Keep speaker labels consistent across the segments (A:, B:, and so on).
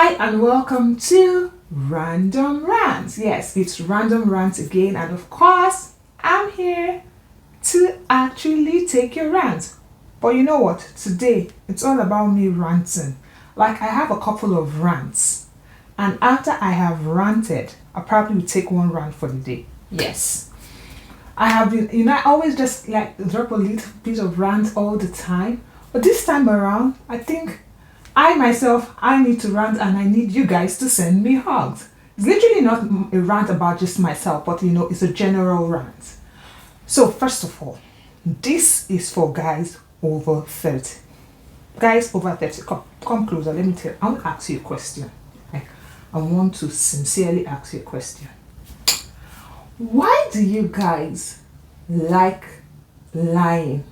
A: Hi and welcome to Random Rants. Yes, it's Random Rants again, and of course, I'm here to actually take your rant. But you know what? Today, it's all about me ranting. Like, I have a couple of rants, and after I have ranted, I probably will take one rant for the day. Yes. I have been, I always just like drop a little bit of rant all the time. But this time around, I think I need to rant and I need you guys to send me hugs. It's literally not a rant about just myself, but it's a general rant. So, first of all, this is for guys over 30. Guys over 30, come closer. Let me tell you. I want to ask you a question. I want to sincerely ask you a question. Why do you guys like lying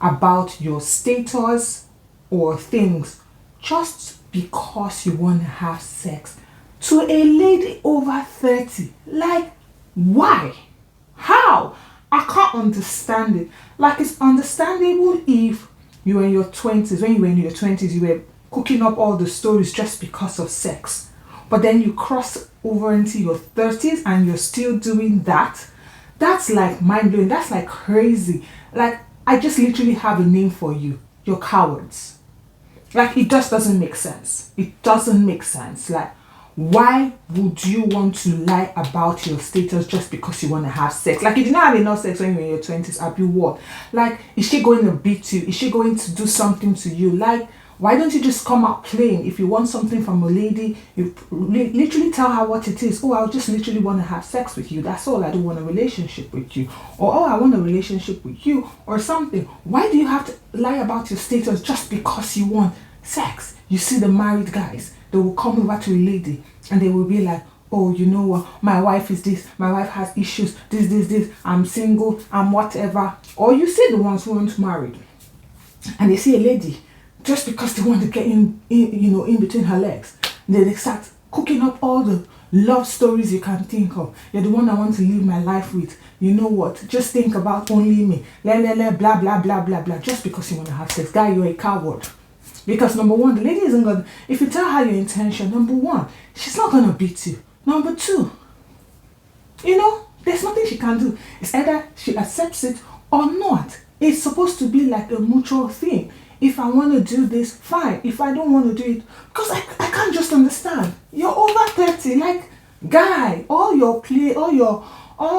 A: about your status or things just because you want to have sex to a lady over 30? Like, why? How? I can't understand it. Like, it's understandable if you were in your 20s. When you were in your 20s, you were cooking up all the stories just because of sex. But then you cross over into your 30s and you're still doing that. That's like mind-blowing. That's like crazy. Like, I just literally have a name for you. You're cowards. Like, it just doesn't make sense. It doesn't make sense. Like, why would you want to lie about your status just because you want to have sex? Like, if you didn't have enough sex when you were in your 20s, I'd be what? Like, is she going to beat you? Is she going to do something to you? Like, why don't you just come out plain? If you want something from a lady, you literally tell her what it is. Oh, I just literally want to have sex with you. That's all. I don't want a relationship with you. Or, oh, I want a relationship with you or something. Why do you have to lie about your status just because you want sex? You see the married guys, they will come over to a lady and they will be like, oh, you know what? My wife is this. My wife has issues. This. I'm single. I'm whatever. Or you see the ones who aren't married and they see a lady just because they want to get in between her legs. They start cooking up all the love stories you can think of. You're the one I want to live my life with. You know what? Just think about only me. Blah, blah, blah, blah, blah. Just because you want to have sex. Guy, you're a coward. Because number one, the lady isn't going to... If you tell her your intention, number one, she's not going to beat you. Number two, there's nothing she can do. It's either she accepts it or not. It's supposed to be like a mutual thing. If I want to do this, fine. If I don't want to do it, because I can't just understand. You're over 30, like, guy, all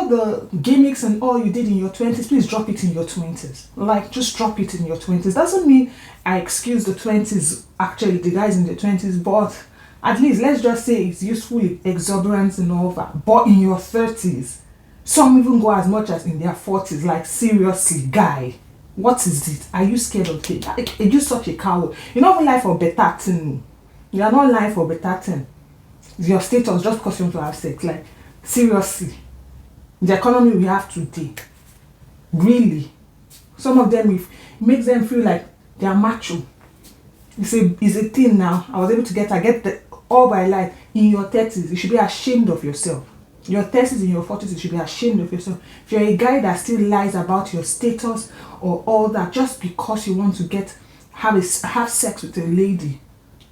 A: the gimmicks and all you did in your 20s, please drop it in your 20s. Like, just drop it in your 20s. Doesn't mean I excuse the 20s, actually, the guys in the 20s, but at least let's just say it's useful, exuberance and all that. But in your 30s, some even go as much as in their 40s. Like, seriously, guy. What is it? Are you scared of it? Are you such a coward? You're not even lying for better thing. You are not lying for better thing. Your status just because you want to have sex. Like, seriously. The economy we have today. Really. Some of them, it makes them feel like they are macho. It's a thing now. I was able to get all my life. In your 30s, you should be ashamed of yourself. Your 30s and your 40s, you should be ashamed of yourself. If you're a guy that still lies about your status or all that just because you want to have sex with a lady, you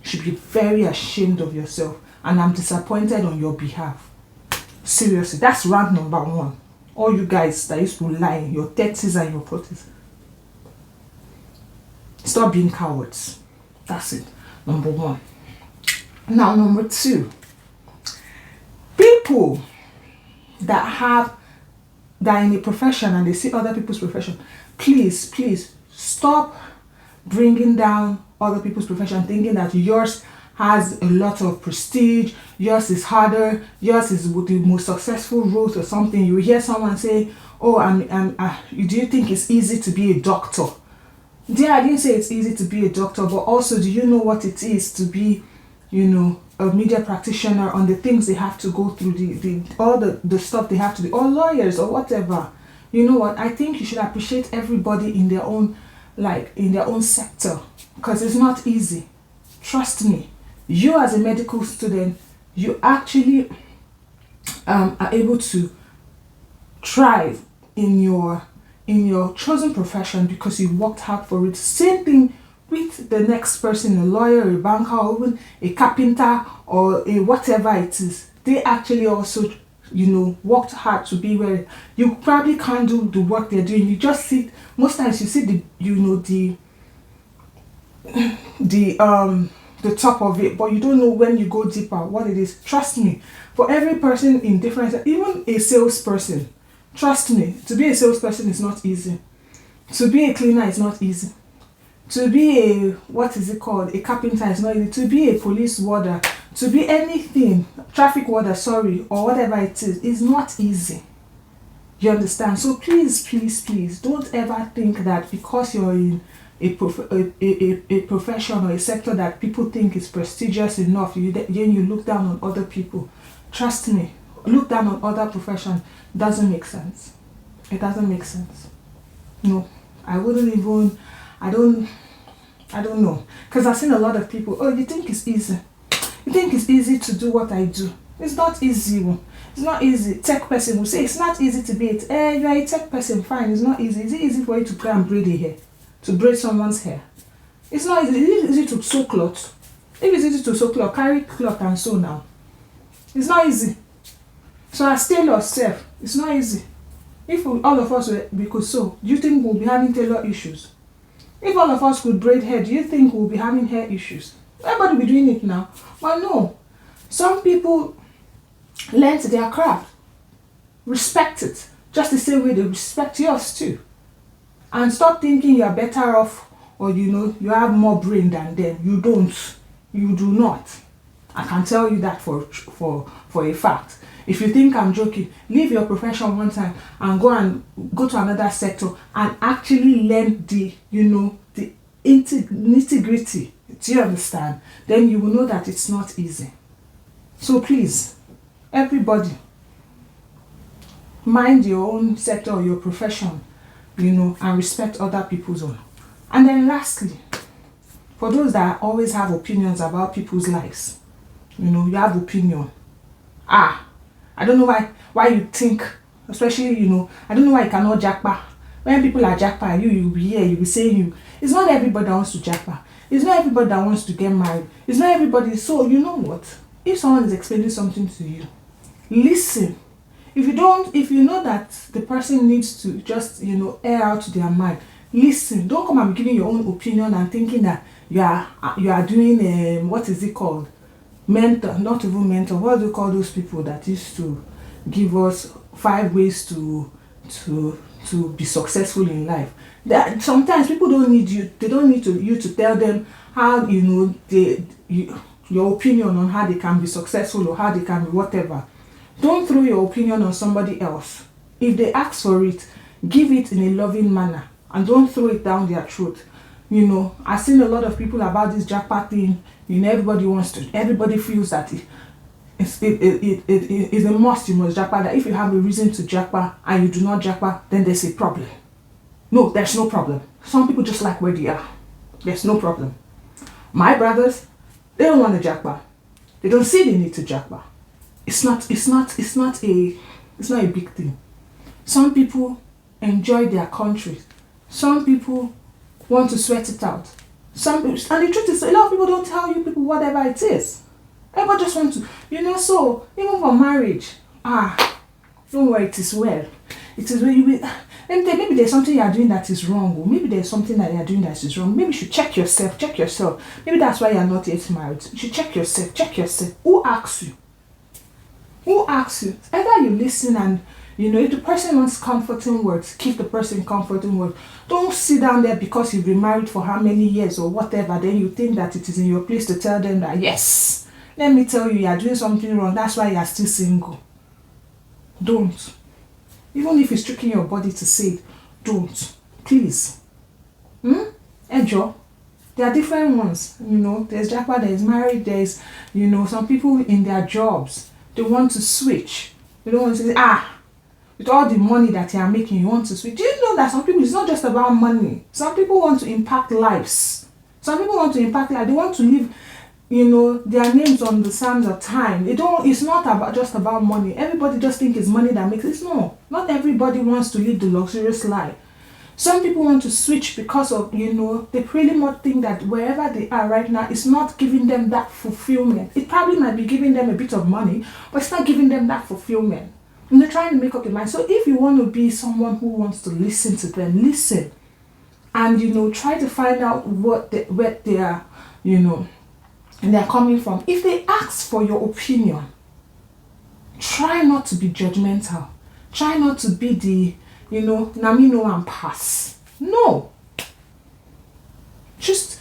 A: should be very ashamed of yourself. And I'm disappointed on your behalf. Seriously, that's rant number one. All you guys that used to lie in your 30s and your 40s, stop being cowards. That's it. Number one. Now, number two. People that are in a profession and they see other people's profession, please stop bringing down other people's profession, thinking that yours has a lot of prestige, yours is harder, yours is the most successful route or something. You hear someone say, oh, do you think it's easy to be a doctor? Yeah, I didn't say it's easy to be a doctor, but also, do you know what it is to be, a media practitioner, on the things they have to go through, all the stuff they have to do, or lawyers or whatever? You know what? I think you should appreciate everybody in their own sector, because it's not easy. Trust me. You as a medical student, you actually are able to thrive in your chosen profession because you worked hard for it. Same thing with the next person, a lawyer, a banker, or even a carpenter, or a whatever it is. They actually also, worked hard to be where you probably can't do the work they're doing. You just see, most times you see the top of it, but you don't know when you go deeper what it is. Trust me, for every person in different, even a salesperson, trust me, to be a salesperson is not easy. To be a cleaner is not easy. To be a a carpenter is not easy. To be a police warder, to be anything, traffic warder, sorry, or whatever it is not easy. You understand? So please, please, please, don't ever think that because you're in a profession or a sector that people think is prestigious enough, then you look down on other people. Trust me, look down on other professions doesn't make sense. It doesn't make sense. No, I wouldn't even, I don't know. Because I've seen a lot of people, oh, you think it's easy? You think it's easy to do what I do? It's not easy. It's not easy. Tech person will say it's not easy to be it. You are a tech person, fine. It's not easy. Is it easy for you to go and braid a hair? To braid someone's hair? It's not easy. Is it easy to sew cloth? If it's easy to sew cloth, carry cloth and sew now. It's not easy. So as tailor self, it's not easy. If all of us we could sew, do you think we'll be having tailor issues? If all of us could braid hair, do you think we'll be having hair issues? Everybody will be doing it now. But no. Some people learn their craft. Respect it. Just the same way they respect yours too. And stop thinking you're better off or you have more brain than them. You don't. You do not. I can tell you that for a fact. If you think I'm joking, leave your profession one time and go to another sector and actually learn the nitty-gritty. Do you understand? Then you will know that it's not easy. So please, everybody, mind your own sector or your profession, and respect other people's own. And then lastly, for those that always have opinions about people's lives, you have opinion. I don't know why you think, especially, I don't know why you cannot jackpot. When people are jackpot, you'll be here, you'll be saying it's not everybody that wants to jackpot. It's not everybody that wants to get married. It's not everybody. So you know what? If someone is explaining something to you, listen. If you know that the person needs to just, air out their mind, listen. Don't come and be giving your own opinion and thinking that you are doing, what is it called? Mentor, not even mentor. What do you call those people that used to give us 5 ways to be successful in life? That sometimes people don't need you. They don't need you to tell them how your opinion on how they can be successful or how they can be whatever. Don't throw your opinion on somebody else. If they ask for it, give it in a loving manner and don't throw it down their throat. I've seen a lot of people about this jackpot thing. Everybody feels that it's a must, you must jackpot. That if you have a reason to jackpot and you do not jackpot, then there's a problem. No, there's no problem. Some people just like where they are. There's no problem. My brothers, they don't want to jackpot. They don't see the need to jackpot. It's not a big thing. Some people enjoy their country. Some people want to sweat it out. And the truth is, a lot of people don't tell you people whatever it is. Everybody just want to, so even for marriage, don't worry, it is well. It is well. Maybe there's something you are doing that is wrong, or maybe there's something that you are doing that is wrong. Maybe you should check yourself. Maybe that's why you are not yet married. You should check yourself. Who asks you? Either you listen and, if the person wants comforting words, give the person comforting words. Don't sit down there because you've been married for how many years or whatever. Then you think that it is in your place to tell them that, yes, let me tell you are doing something wrong. That's why you are still single. Don't. Even if it's tricking your body to say it, don't. Please. Ejo. There are different ones. There's jackpot, there's married, there's, some people in their jobs. They want to switch. They don't want to say, with all the money that you are making, you want to switch. Do you know that some people, it's not just about money. Some people want to impact lives. They want to live, their names on the sands of time. It's not just about money. Everybody just think it's money that makes it. No, not everybody wants to live the luxurious life. Some people want to switch because of, they pretty much think that wherever they are right now is not giving them that fulfillment. It probably might be giving them a bit of money, but it's not giving them that fulfillment. And they're trying to make up their mind. So if you want to be someone who wants to listen to them, listen. And, try to find out what they are, and they're coming from. If they ask for your opinion, try not to be judgmental. Try not to be the, Nami know and pass. No. Just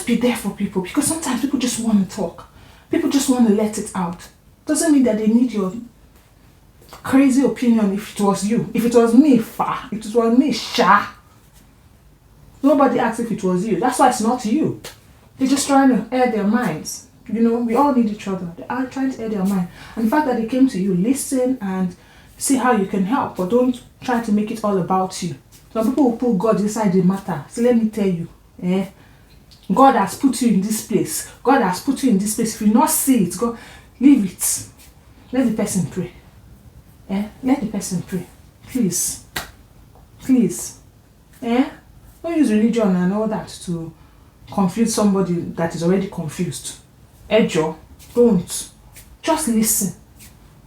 A: be there for people, because sometimes people just want to talk. People just want to let it out. Doesn't mean that they need your crazy opinion if it was you. If it was me, it was me, nobody asked if it was you. That's why it's not you. They're just trying to air their minds. We all need each other. They are trying to air their mind. And the fact that they came to you, listen and see how you can help, but don't try to make it all about you. Some people will put God inside the matter. So let me tell you, God has put you in this place. God has put you in this place. If you not see it, God, leave it. Let the person pray. Let the person pray. Please. Please. Don't use religion and all that to confuse somebody that is already confused. Ejo, don't. Just listen.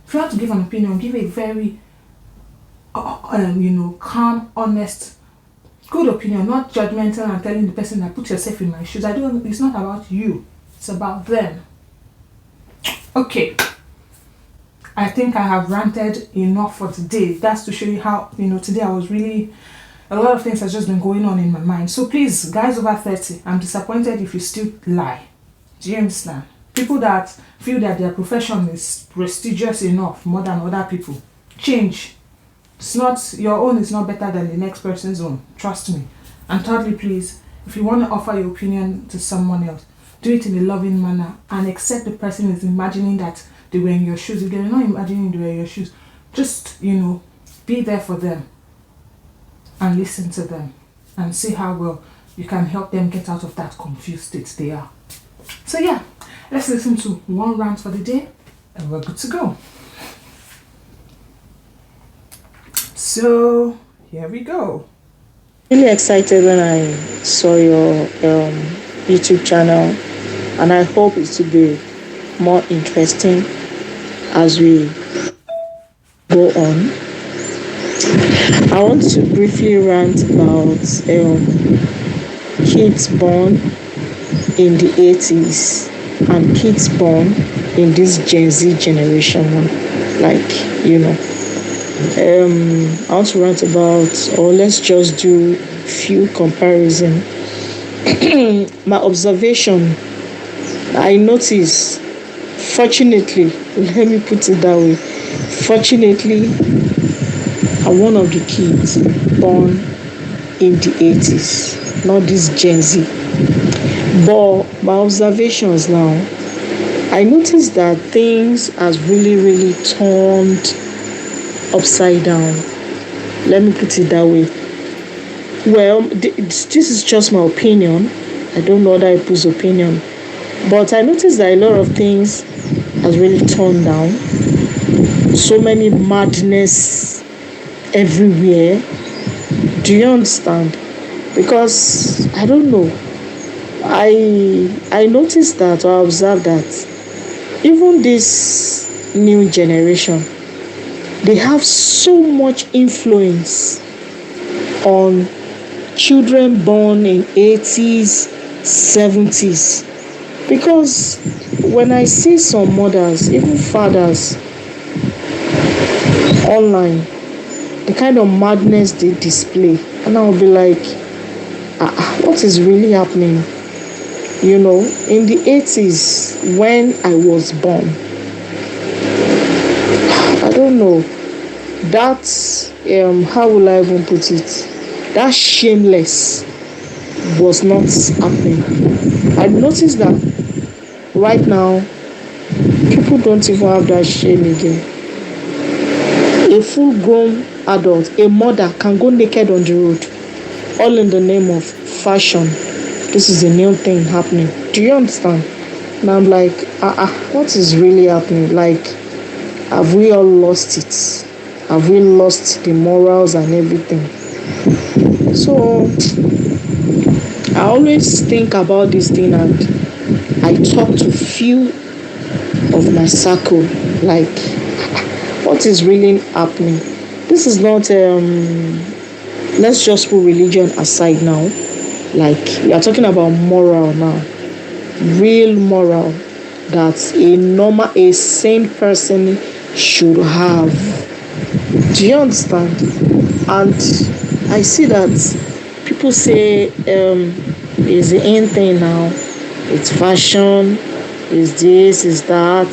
A: If you want to give an opinion, give a very, calm, honest, good opinion, not judgmental and telling the person that put yourself in my shoes. It's not about you. It's about them. Okay. I think I have ranted enough for today. That's to show you how, today I was really, a lot of things has just been going on in my mind. So please, guys over 30, I'm disappointed if you still lie. Do you understand? People that feel that their profession is prestigious enough more than other people. Change. Your own is not better than the next person's own. Trust me. And thirdly, please, if you want to offer your opinion to someone else, do it in a loving manner and accept the person is imagining that they were in your shoes. If they're not imagining they were in your shoes, just, be there for them and listen to them and see how well you can help them get out of that confused state they are. So yeah, let's listen to one rant for the day and we're good to go. So here we go.
B: Really excited when I saw your YouTube channel, and I hope it will be more interesting as we go on. I want to briefly rant about kids born in the 80s and kids born in this Gen Z generation. I want to rant about, or let's just do few comparison. My observation, I notice, fortunately, let me put it that way, fortunately, I'm one of the kids born in the 80s, not this Gen Z. But my observations now, I noticed that things has really, really turned upside down. Let me put it that way. Well, this is just my opinion. I don't know other people's opinion. But I noticed that a lot of things has really turned down. So many madness everywhere. Do you understand? Because I don't know. I noticed that, or I observed that even this new generation, they have so much influence on children born in 80s, 70s. Because when I see some mothers, even fathers, online, the kind of madness they display, and I'll be like, what is really happening? In the 80s, when I was born, I don't know, that's, how will I even put it? That shameless was not happening. I noticed that right now, people don't even have that shame again. A full-grown adult, a mother, can go naked on the road, all in the name of fashion. This is a new thing happening. Do you understand? And I'm like, what is really happening? Like, have we all lost it? Have we lost the morals and everything? So I always think about this thing, and I talk to few of my circle, like what is really happening. This is not let's just put religion aside now. Like we are talking about moral now, real moral that a sane person should have. Do you understand? And I see that people say it's the in thing now. It's fashion, is this, is that.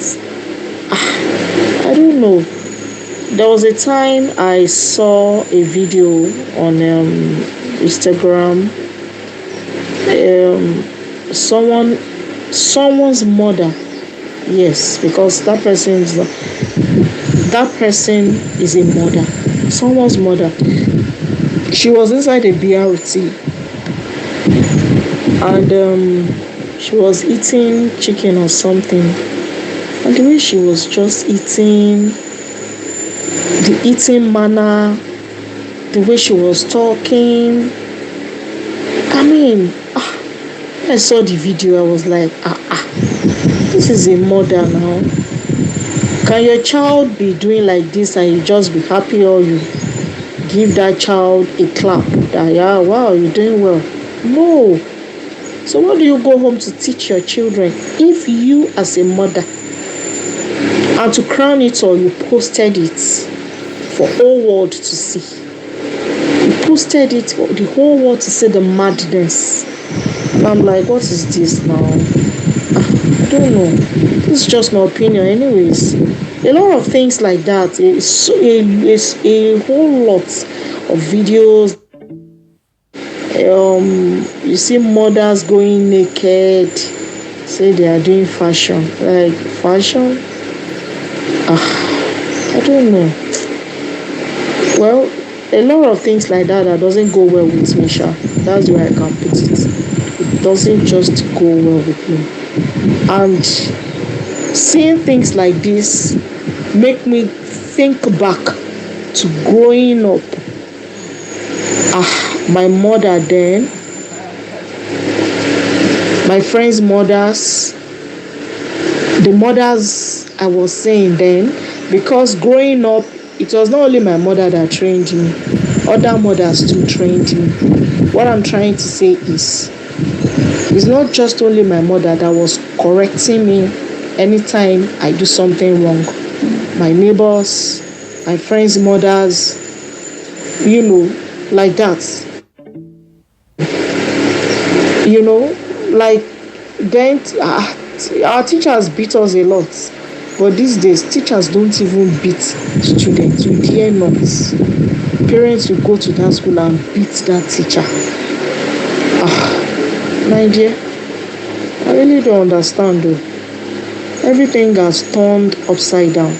B: I don't know. There was a time I saw a video on Instagram. Someone, someone's mother. Yes, because that person is a mother. Someone's mother. She was inside a BRT, and she was eating chicken or something. And the way she was just eating, the eating manner, the way she was talking. I mean, when I saw the video, I was like, this is a mother now. Can your child be doing like this and you just be happy, or you give that child a clap that, yeah, wow, you're doing well? No. So what do you go home to teach your children if you as a mother, and to crown it all, you posted it for whole world to see? You posted it for the whole world to see the madness. And I'm like, what is this now? I don't know. This is just my opinion anyways. A lot of things like that. It's a whole lot of videos. You see mothers going naked, say they are doing fashion. Like fashion? I don't know. Well, a lot of things like that doesn't go well with me, Sha. That's where I can put it. It doesn't just go well with me. And seeing things like this make me think back to growing up. My mother then, my friends' mothers, the mothers I was saying then, because growing up, it was not only my mother that trained me, other mothers too trained me. What I'm trying to say is, it's not just only my mother that was correcting me anytime I do something wrong. My neighbors, my friends' mothers, like that. Like then our teachers beat us a lot. But these days, teachers don't even beat students. You dare not. Parents will go to that school and beat that teacher. My dear, I really don't understand though. Everything has turned upside down.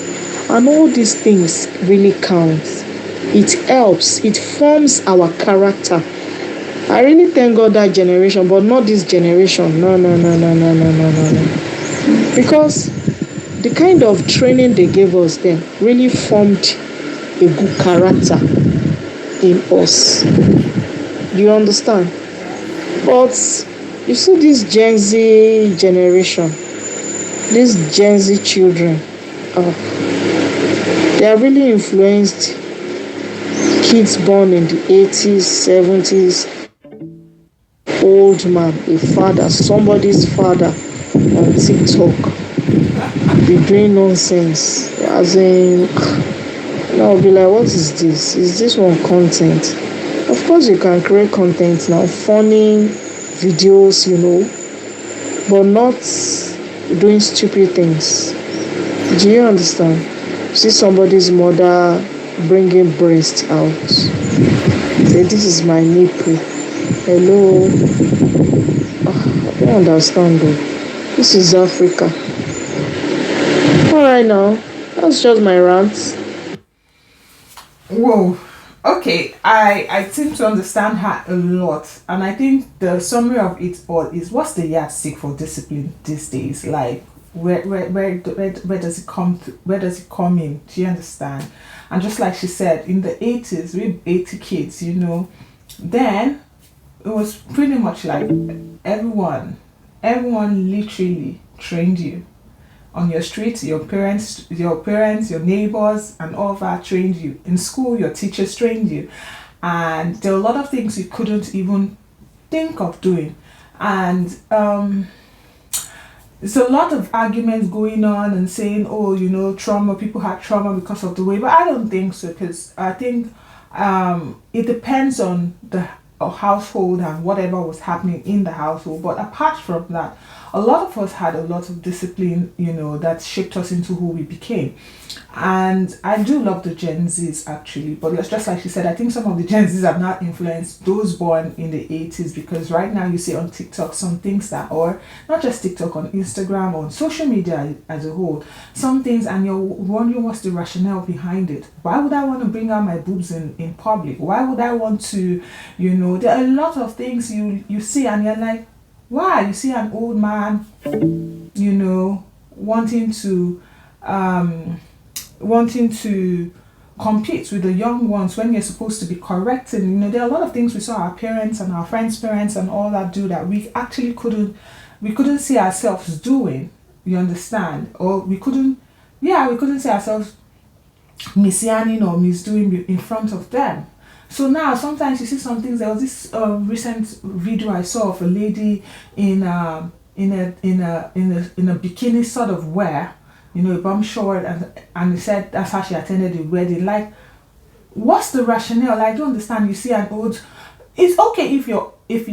B: And all these things really count. It helps. It forms our character. I really thank God that generation, but not this generation. No. Because the kind of training they gave us then really formed a good character in us. Do you understand? But you see this Gen Z generation, these Gen Z children, they are really influenced. Kids born in the 80s, 70s, old man, a father, somebody's father on TikTok, be doing nonsense. As in, I'll be like, what is this? Is this one content? Of course, you can create content now, funny videos, but not doing stupid things. Do you understand? See somebody's mother bringing breast out. Say, this is my nipple. Hello. I don't understand though. This is Africa. Alright now. That's just my rant.
A: Whoa. Okay, I seem to understand her a lot, and I think the summary of it all is, what's the yardstick for discipline these days? Like, where does it come to, where does it come in? Do you understand? And just like she said, in the 80s, we 80 kids, then it was pretty much like everyone literally trained you on your street. Your parents, your neighbors, and all that trained you. In school, your teachers trained you, and there were a lot of things you couldn't even think of doing. And there's a lot of arguments going on and saying, oh, trauma, people had trauma because of the way, but I don't think so, because I think it depends on the household and whatever was happening in the household. But apart from that, a lot of us had a lot of discipline, that shaped us into who we became. And I do love the Gen Zs actually, but it's just like she said, I think some of the Gen Zs have not influenced those born in the 80s, because right now you see on TikTok some things that, or not just TikTok, on Instagram, on social media as a whole, some things, and you're wondering what's the rationale behind it. Why would I want to bring out my boobs in public? Why would I want to, there are a lot of things you see and you're like, why? You see an old man, wanting to compete with the young ones when you're supposed to be correcting. There are a lot of things we saw our parents and our friends' parents and all that do that we actually couldn't see ourselves doing. You understand? Or we couldn't see ourselves misyanning or misdoing in front of them. So now sometimes you see some things. There was this recent video I saw of a lady in a bikini sort of wear, a bum short, and he said that's how she attended the wedding. Like, what's the rationale? I don't understand. You see an old. It's okay if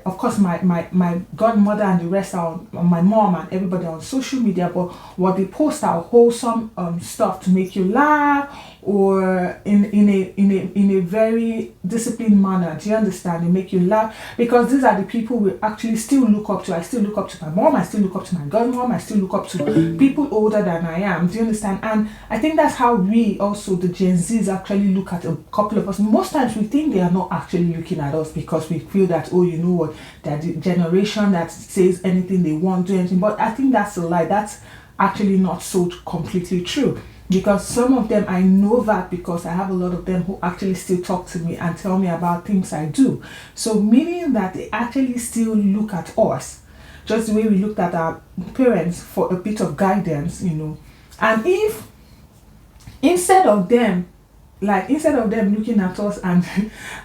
A: of course my godmother and the rest are on, my mom and everybody on social media, but what they post are wholesome stuff to make you laugh, or in a very disciplined manner. Do you understand? They make you laugh, because these are the people we actually still look up to. I still look up to my mom, I still look up to my godmom, I still look up to people older than I am. Do you understand? And I think that's how we also, the Gen Zs, actually look at a couple of us. Most times we think they are not actually looking at us, because we feel that, oh, you know what, they're the generation that says anything they want, do anything. But I think that's a lie. That's actually not so completely true, because some of them, I know that because I have a lot of them who actually still talk to me and tell me about things I do. So meaning that they actually still look at us just the way we looked at our parents for a bit of guidance. And if instead of them looking at us and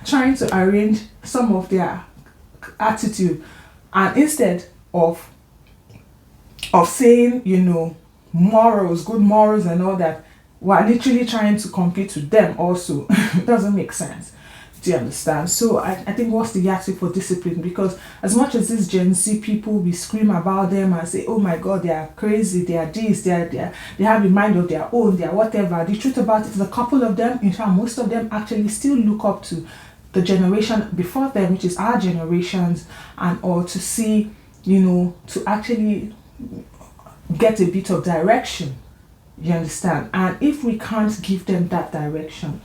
A: trying to arrange some of their attitude, and instead of saying, morals, good morals and all that, we're literally trying to compete with them also. It doesn't make sense. Do you understand? So I think, what's the yardstick for discipline? Because as much as these Gen Z people, we scream about them and say, oh my God, they are crazy, they are this, they have a mind of their own, they are whatever. The truth about it is, a couple of them, in fact most of them, actually still look up to the generation before them, which is our generations, or to see, to actually get a bit of direction. You understand? And if we can't give them that direction,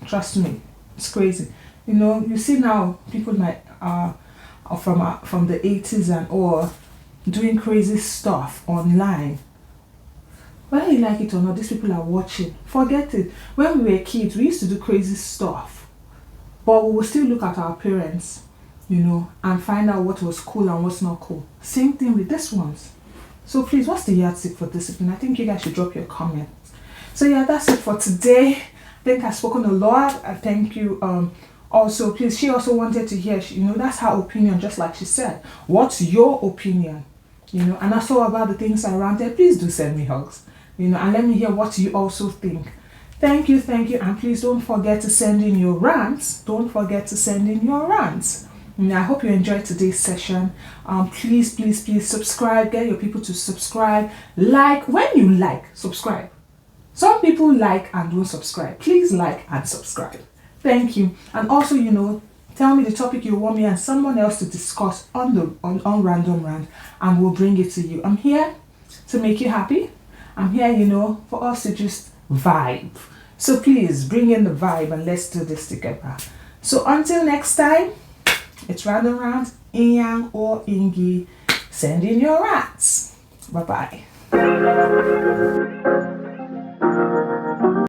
A: trust me, it's crazy. You see now people like from the 80s and all doing crazy stuff online. Whether you like it or not, these people are watching. Forget it. When we were kids, we used to do crazy stuff, but we will still look at our parents, and find out what was cool and what's not cool. Same thing with this ones. So please, what's the yardstick for discipline? I think you guys should drop your comments. So yeah, that's it for today. I think I've spoken a lot. I thank you. Also, please, she also wanted to hear, that's her opinion, just like she said. What's your opinion? And also about the things around there. Please do send me hugs, and let me hear what you also think. Thank you. And please don't forget to send in your rants. I hope you enjoyed today's session. Please subscribe. Get your people to subscribe. When you subscribe. Some people like and don't subscribe. Please like and subscribe. Thank you. And also, tell me the topic you want me and someone else to discuss on Random Rant, and we'll bring it to you. I'm here to make you happy. I'm here, for us to just vibe. So please bring in the vibe and let's do this together. So until next time, it's Random Rant, Inyang or Ingi. Send in your rants. Bye-bye.